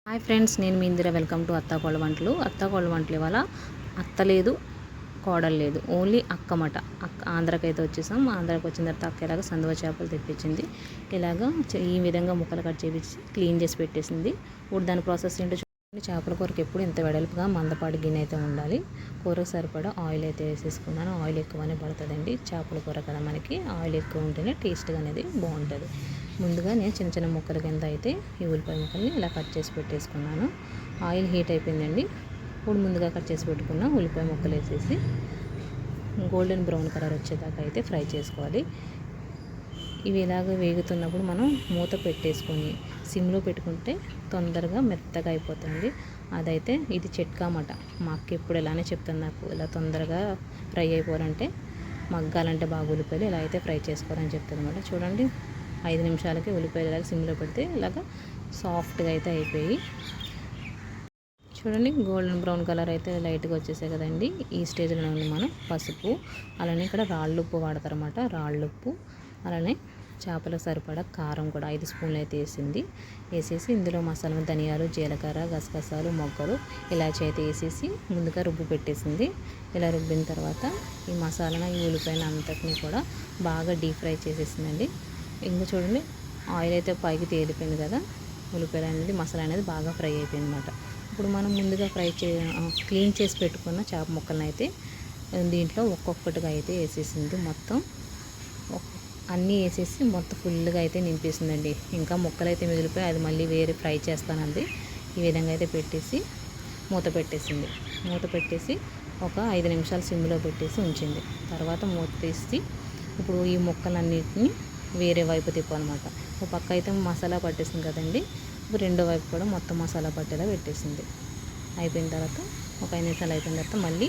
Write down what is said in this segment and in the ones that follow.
Hi friends, నేను మీ Indira. Welcome to అత్తాకోళ్ళ వంటలు. అత్తాకోళ్ళ వంటలు ఇవాళ అత్త లేదు, కోడలు లేదు, ఓన్లీ అక్కమట. అక్క ఆంధ్రాకైతే వచ్చేసాం. ఆంధ్రాకి వచ్చిన తర్వాత అక్క ఇలాగ సందువ చేపలు తెప్పించింది. ఇలాగ ఈ విధంగా ముక్కలు కట్ చేపించి క్లీన్ చేసి పెట్టేసింది. ఇప్పుడు దాని ప్రాసెస్ ఏంటో చూడండి. చేపల కూరకి ఎప్పుడు ఇంత వెడల్పుగా మందపాటి గిన్నె అయితే ఉండాలి. కూరకు సరిపడా ఆయిల్ అయితే వేసేసుకున్నాను. ఆయిల్ ఎక్కువనే పడుతుందండి. చేపల కూర కదా, మనకి ఆయిల్ ఎక్కువ ఉంటేనే టేస్ట్గా అనేది బాగుంటుంది. ముందుగా నేను చిన్న చిన్న ముక్కల కింద అయితే ఈ ఉల్లిపాయ ముక్కల్ని ఇలా కట్ చేసి పెట్టేసుకున్నాను. ఆయిల్ హీట్ అయిపోయిందండి. ఇప్పుడు ముందుగా కట్ చేసి పెట్టుకున్న ఉల్లిపాయ ముక్కలు వేసేసి గోల్డెన్ బ్రౌన్ కలర్ వచ్చేదాకా అయితే ఫ్రై చేసుకోవాలి. ఇవి ఇలాగ వేగుతున్నప్పుడు మనం మూత పెట్టేసుకొని సిమ్లో పెట్టుకుంటే తొందరగా మెత్తగా అయిపోతుంది. అదైతే ఇది చిట్కామట. మా అక్క ఎప్పుడు ఇలానే చెప్తుంది నాకు, ఇలా తొందరగా ఫ్రై అయిపోవాలంటే, మగ్గాలంటే బాగా ఉల్లిపాయలు ఇలా అయితే ఫ్రై చేసుకోవాలని చెప్తుంది అనమాట. చూడండి, 5 నిమిషాలకి ఉల్లిపాయలు ఇలాగ సిమ్లో పెడితే ఇలాగ సాఫ్ట్గా అయితే అయిపోయి, చూడండి గోల్డెన్ బ్రౌన్ కలర్ అయితే లైట్గా వచ్చేసాయి కదండి. ఈ స్టేజ్లో మనం పసుపు, అలానే ఇక్కడ రాళ్ళుప్పు వాడతారన్నమాట. రాళ్ళుప్పు, అలానే చేపలకు సరిపడా కారం కూడా 5 స్పూన్లు అయితే వేసేసి ఇందులో మసాలా ధనియాలు, జీలకర్ర, గసగసాలు, మొగ్గలు, ఇలాచి అయితే వేసేసి ముందుగా రుబ్బు పెట్టేసింది. ఇలా రుబ్బిన తర్వాత ఈ మసాలా, ఈ ఉల్లిపాయలు అంతటినీ కూడా బాగా డీప్ ఫ్రై చేసేసిందండి. ఇంకా చూడండి, ఆయిల్ అయితే పైకి తేలిపోయింది కదా, ఉల్లిపాయలు అనేది మసాలా అనేది బాగా ఫ్రై అయిపోయింది అనమాట. ఇప్పుడు మనం ముందుగా క్లీన్ చేసి పెట్టుకున్న చేప ముక్కలను అయితే దీంట్లో ఒక్కొక్కటిగా అయితే వేసేసింది. మొత్తం అన్నీ వేసేసి మొత్తం ఫుల్గా అయితే నింపేసిందండి. ఇంకా ముక్కలు అయితే మిగిలిపోయి అది మళ్ళీ వేరే ఫ్రై చేస్తానంది. ఈ విధంగా అయితే పెట్టేసి మూత పెట్టేసింది. మూత పెట్టేసి ఒక 5 నిమిషాలు సిమ్లో పెట్టేసి ఉంచింది. తర్వాత మూత తీసి ఇప్పుడు ఈ ముక్కలన్నిటిని వేరే వైపు తిప్పాలన్నమాట. ఒక పక్క అయితే మసాలా పట్టేసింది కదండి, రెండో వైపు కూడా మొత్తం మసాలా పట్టేలా పెట్టేసింది. అయిపోయిన తర్వాత ఒక 5 నిమిషాలు అయిపోయిన తర్వాత మళ్ళీ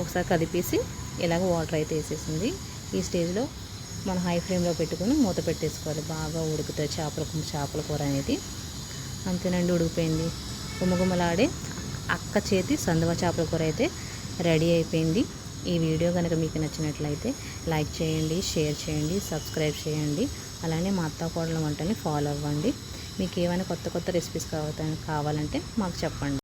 ఒకసారి కదిపేసి ఇలాగ వాటర్ అయితే వేసేసింది. ఈ స్టేజ్లో మనం హై ఫ్లేమ్లో పెట్టుకుని మూత పెట్టేసుకోవాలి. బాగా ఉడుకుతుంది చేపల కూర అనేది. అంతేనండి, ఉడికిపోయింది. గుమగుమలాడే అక్క చేతి సందువ చేపల కూర అయితే రెడీ అయిపోయింది. ఈ వీడియో కనుక మీకు నచ్చినట్లయితే లైక్ చేయండి, షేర్ చేయండి, సబ్స్క్రైబ్ చేయండి. అలానే మా అత్తాకోడళ్ళ వంటని ఫాలో అవ్వండి. మీకు ఏమైనా కొత్త రెసిపీస్ కావాలంటే మాకు చెప్పండి.